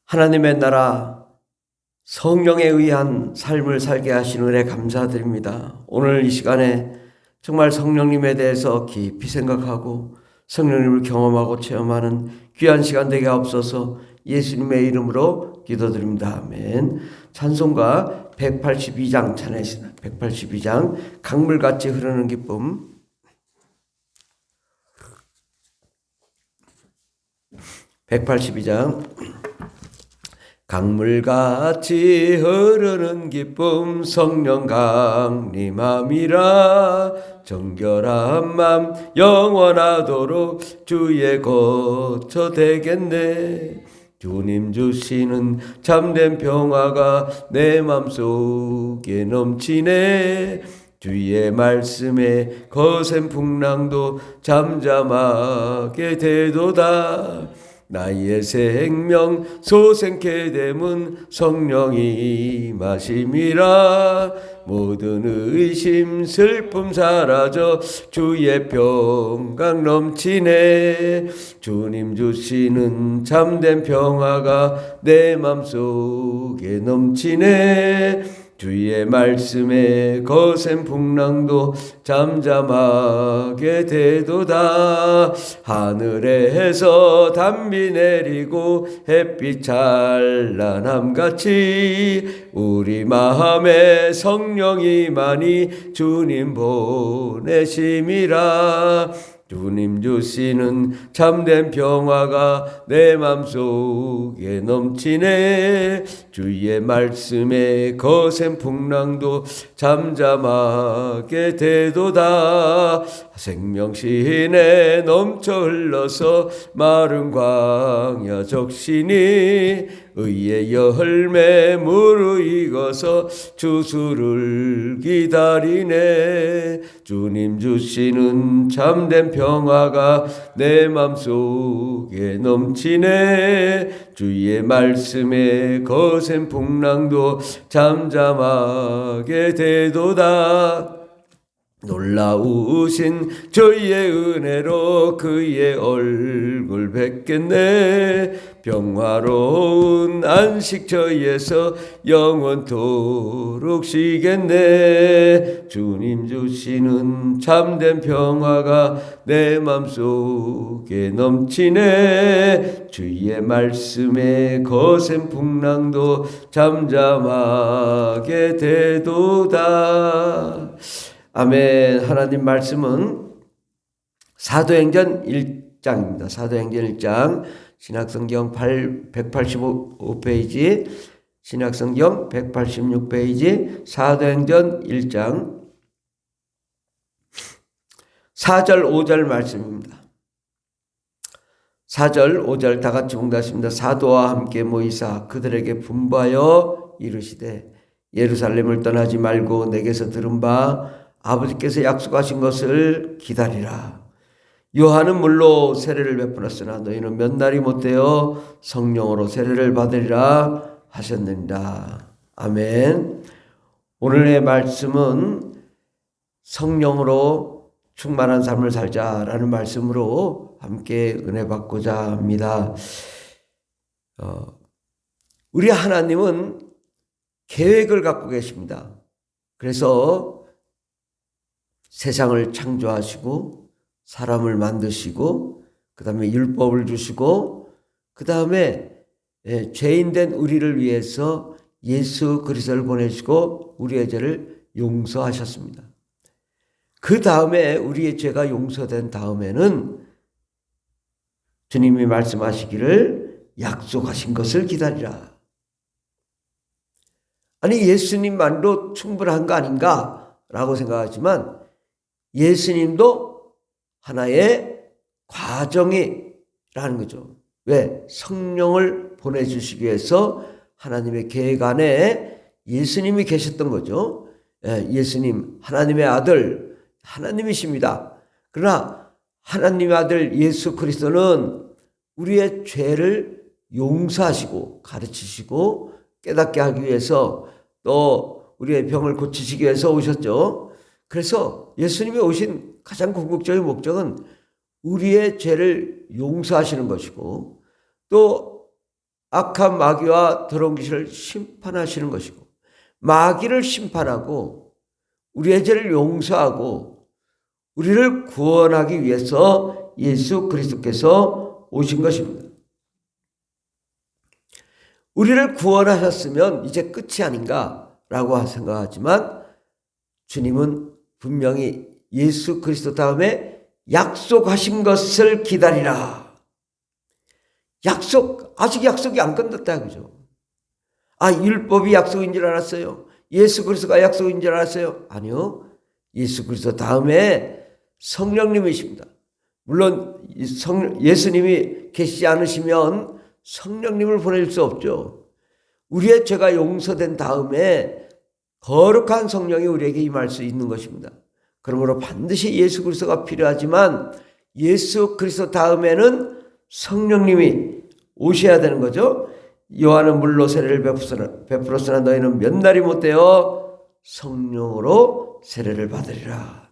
하나님의 나라 성령에 의한 삶을 살게 하신 은혜 감사드립니다. 오늘 이 시간에 정말 성령님에 대해서 깊이 생각하고 성령님을 경험하고 체험하는 귀한 시간 되게 하옵소서. 예수님의 이름으로 기도드립니다. 아멘. 찬송가 182장 찬양하시나 182장 강물같이 흐르는 기쁨. 182장 강물같이 흐르는 기쁨 성령 강림함이라 정결한 맘 영원하도록 주의 거처 되겠네. 주님 주시는 참된 평화가 내 맘속에 넘치네. 주의 말씀에 거센 풍랑도 잠잠하게 되도다. 나의 생명 소생케 됨은 성령이 마심이라. 모든 의심 슬픔 사라져 주의 평강 넘치네. 주님 주시는 참된 평화가 내 맘속에 넘치네. 주의 말씀에 거센 풍랑도 잠잠하게 되도다. 하늘에서 단비 내리고 햇빛 찬란함같이 우리 마음에 성령이 많이 주님 보내심이라. 주님 주시는 참된 평화가 내 맘속에 넘치네. 주의 말씀에 거센 풍랑도 잠잠하게 되도다. 생명신에 넘쳐 흘러서 마른 광야 적시니 의의 열매 무르익어서 주수를 기다리네. 주님 주시는 참된 평화가 내 맘속에 넘치네. 주의 말씀에 거센 풍랑도 잠잠하게 되도다. 놀라우신 저희의 은혜로 그의 얼굴 뵙겠네. 평화로운 안식 저희에서 영원토록 쉬겠네. 주님 주시는 참된 평화가 내 맘속에 넘치네. 주의 말씀에 거센 풍랑도 잠잠하게 되도다. 아멘. 하나님 말씀은 사도행전 1장입니다. 사도행전 1장 신약성경 185페이지 신약성경 186페이지 사도행전 1장 4절 5절 말씀입니다. 4절 5절 다 같이 봉독하십니다. 사도와 함께 모이사 그들에게 분부하여 이르시되 예루살렘을 떠나지 말고 내게서 들은 바 아버지께서 약속하신 것을 기다리라. 요한은 물로 세례를 베풀었으나 너희는 몇 날이 못되어 성령으로 세례를 받으리라 하셨느니라. 아멘. 오늘의 말씀은 성령으로 충만한 삶을 살자라는 말씀으로 함께 은혜 받고자 합니다. 우리 하나님은 계획을 갖고 계십니다. 그래서 세상을 창조하시고 사람을 만드시고 그 다음에 율법을 주시고 그 다음에 죄인된 우리를 위해서 예수 그리스도를 보내시고 우리의 죄를 용서하셨습니다. 그 다음에 우리의 죄가 용서된 다음에는 주님이 말씀하시기를 약속하신 것을 기다리라. 아니 예수님만으로 충분한 거 아닌가라고 생각하지만 예수님도 하나의 과정이라는 거죠. 왜? 성령을 보내주시기 위해서 하나님의 계획 안에 예수님이 계셨던 거죠. 예수님 하나님의 아들 하나님이십니다. 그러나 하나님의 아들 예수 그리스도는 우리의 죄를 용서하시고 가르치시고 깨닫게 하기 위해서 또 우리의 병을 고치시기 위해서 오셨죠. 그래서 예수님이 오신 가장 궁극적인 목적은 우리의 죄를 용서하시는 것이고 또 악한 마귀와 더러운 귀신을 심판하시는 것이고, 마귀를 심판하고 우리의 죄를 용서하고 우리를 구원하기 위해서 예수 그리스도께서 오신 것입니다. 우리를 구원하셨으면 이제 끝이 아닌가라고 생각하지만, 주님은 분명히 예수 그리스도 다음에 약속하신 것을 기다리라. 아직 약속이 안 끝났다, 그죠? 율법이 약속인 줄 알았어요? 예수 그리스도가 약속인 줄 알았어요? 아니요. 예수 그리스도 다음에 성령님이십니다. 물론 예수님이 계시지 않으시면 성령님을 보낼 수 없죠. 우리의 죄가 용서된 다음에 거룩한 성령이 우리에게 임할 수 있는 것입니다. 그러므로 반드시 예수 그리스도가 필요하지만, 예수 그리스도 다음에는 성령님이 오셔야 되는 거죠. 요한은 물로 세례를 베풀었으나 너희는 몇 날이 못되어 성령으로 세례를 받으리라.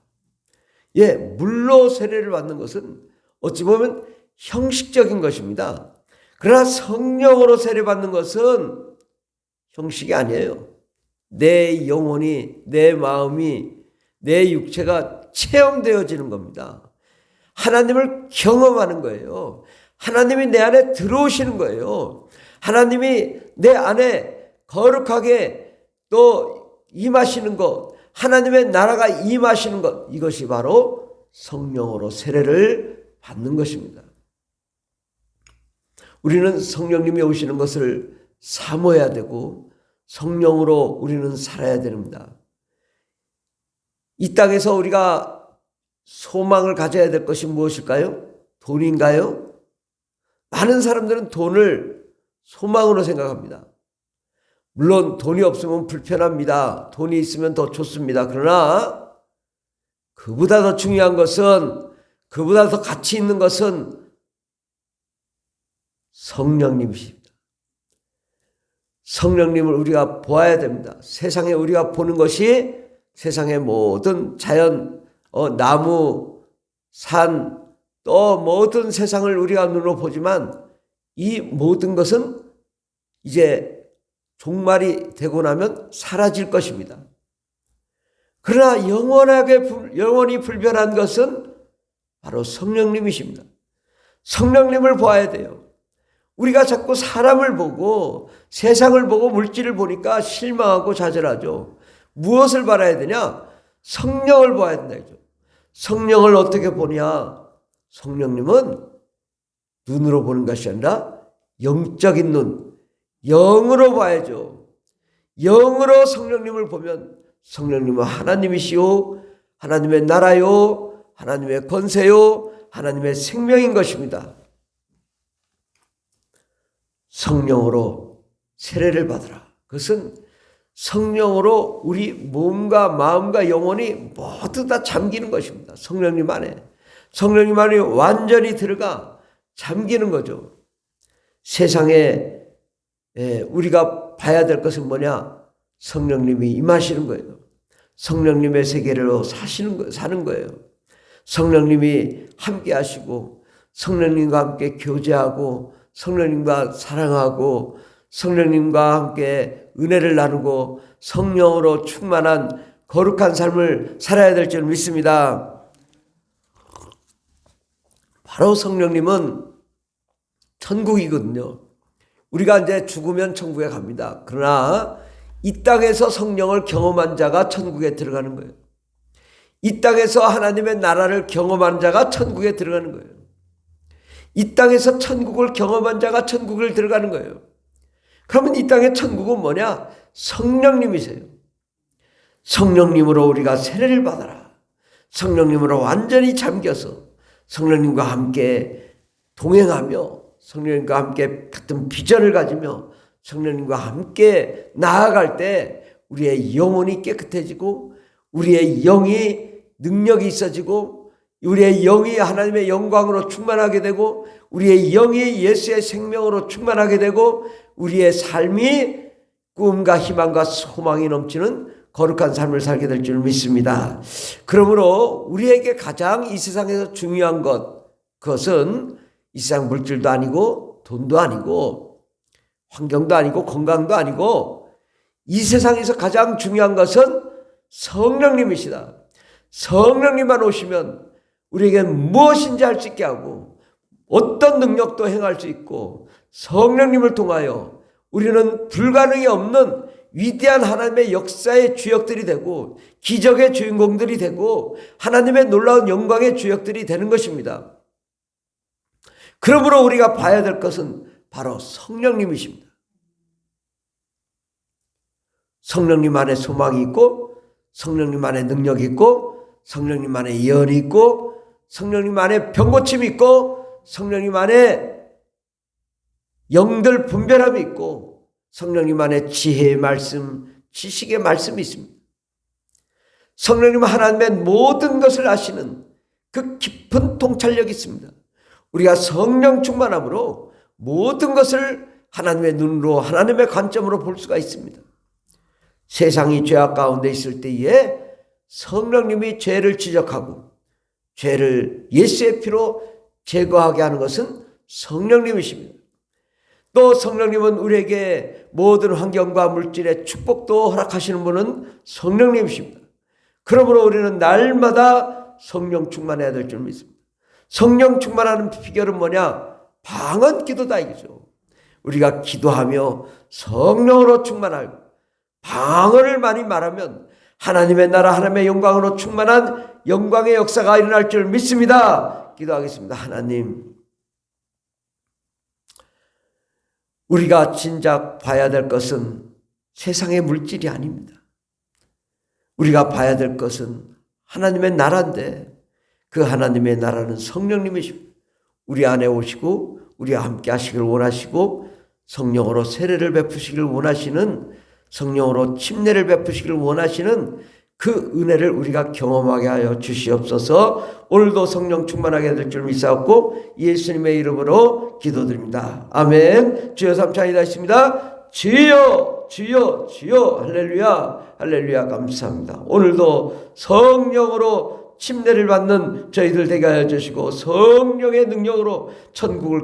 물로 세례를 받는 것은 어찌 보면 형식적인 것입니다. 그러나 성령으로 세례 받는 것은 형식이 아니에요. 내 영혼이, 내 마음이, 내 육체가 체험되어지는 겁니다. 하나님을 경험하는 거예요. 하나님이 내 안에 들어오시는 거예요. 하나님이 내 안에 거룩하게 또 임하시는 것, 하나님의 나라가 임하시는 것, 이것이 바로 성령으로 세례를 받는 것입니다. 우리는 성령님이 오시는 것을 사모해야 되고 성령으로 우리는 살아야 됩니다. 이 땅에서 우리가 소망을 가져야 될 것이 무엇일까요? 돈인가요? 많은 사람들은 돈을 소망으로 생각합니다. 물론 돈이 없으면 불편합니다. 돈이 있으면 더 좋습니다. 그러나 그보다 더 중요한 것은, 그보다 더 가치 있는 것은 성령님이십니다. 성령님을 우리가 보아야 됩니다. 세상에 우리가 보는 것이 세상의 모든 자연, 나무, 산, 또 모든 세상을 우리가 눈으로 보지만 이 모든 것은 이제 종말이 되고 나면 사라질 것입니다. 그러나 영원히 불변한 것은 바로 성령님이십니다. 성령님을 보아야 돼요. 우리가 자꾸 사람을 보고 세상을 보고 물질을 보니까 실망하고 좌절하죠. 무엇을 바라야 되냐? 성령을 봐야 된다. 성령을 어떻게 보냐? 성령님은 눈으로 보는 것이 아니라 영적인 눈, 영으로 봐야죠. 영으로 성령님을 보면 성령님은 하나님이시오, 하나님의 나라요, 하나님의 권세요, 하나님의 생명인 것입니다. 성령으로 세례를 받으라. 그것은 성령으로 우리 몸과 마음과 영혼이 모두 다 잠기는 것입니다. 성령님 안에. 성령님 안에 완전히 들어가 잠기는 거죠. 세상에 우리가 봐야 될 것은 뭐냐? 성령님이 임하시는 거예요. 성령님의 세계로 사는 거예요. 성령님이 함께 하시고 성령님과 함께 교제하고 성령님과 사랑하고 성령님과 함께 은혜를 나누고 성령으로 충만한 거룩한 삶을 살아야 될 줄 믿습니다. 바로 성령님은 천국이거든요. 우리가 이제 죽으면 천국에 갑니다. 그러나 이 땅에서 성령을 경험한 자가 천국에 들어가는 거예요. 이 땅에서 하나님의 나라를 경험한 자가 천국에 들어가는 거예요. 이 땅에서 천국을 경험한 자가 천국을 들어가는 거예요. 그러면 이 땅의 천국은 뭐냐? 성령님이세요. 성령님으로 우리가 세례를 받아라. 성령님으로 완전히 잠겨서 성령님과 함께 동행하며 성령님과 함께 같은 비전을 가지며 성령님과 함께 나아갈 때 우리의 영혼이 깨끗해지고 우리의 영이 능력이 있어지고 우리의 영이 하나님의 영광으로 충만하게 되고 우리의 영이 예수의 생명으로 충만하게 되고 우리의 삶이 꿈과 희망과 소망이 넘치는 거룩한 삶을 살게 될 줄 믿습니다. 그러므로 우리에게 가장 이 세상에서 중요한 그것은 이 세상 물질도 아니고 돈도 아니고 환경도 아니고 건강도 아니고 이 세상에서 가장 중요한 것은 성령님이시다. 성령님만 오시면 우리에게 무엇인지 할 수 있게 하고 어떤 능력도 행할 수 있고 성령님을 통하여 우리는 불가능이 없는 위대한 하나님의 역사의 주역들이 되고 기적의 주인공들이 되고 하나님의 놀라운 영광의 주역들이 되는 것입니다. 그러므로 우리가 봐야 될 것은 바로 성령님이십니다. 성령님 안에 소망이 있고 성령님 안에 능력이 있고 성령님 안에 예언이 있고 성령님 안에 병고침이 있고 성령님 안에 영들 분별함이 있고 성령님 안에 지혜의 말씀, 지식의 말씀이 있습니다. 성령님은 하나님의 모든 것을 아시는 그 깊은 통찰력이 있습니다. 우리가 성령 충만함으로 모든 것을 하나님의 눈으로 하나님의 관점으로 볼 수가 있습니다. 세상이 죄악 가운데 있을 때에 성령님이 죄를 지적하고 죄를 예수의 피로 제거하게 하는 것은 성령님이십니다. 또 성령님은 우리에게 모든 환경과 물질의 축복도 허락하시는 분은 성령님이십니다. 그러므로 우리는 날마다 성령 충만해야 될 줄 믿습니다. 성령 충만하는 비결은 뭐냐? 방언 기도다 이거죠. 우리가 기도하며 성령으로 충만하고 방언을 많이 말하면 하나님의 나라 하나님의 영광으로 충만한 영광의 역사가 일어날 줄 믿습니다. 기도하겠습니다. 하나님, 우리가 진작 봐야 될 것은 세상의 물질이 아닙니다. 우리가 봐야 될 것은 하나님의 나라인데 그 하나님의 나라는 성령님이십니다. 우리 안에 오시고 우리와 함께 하시길 원하시고 성령으로 세례를 베푸시길 원하시는 성령으로 침례를 베푸시길 원하시는 그 은혜를 우리가 경험하게 하여 주시옵소서. 오늘도 성령 충만하게 될 줄 믿사옵고 예수님의 이름으로 기도드립니다. 아멘. 주여 삼창이다 있습니다. 주여 주여 주여 할렐루야 할렐루야 감사합니다. 오늘도 성령으로 침례를 받는 저희들 되게 하여 주시고 성령의 능력으로 천국을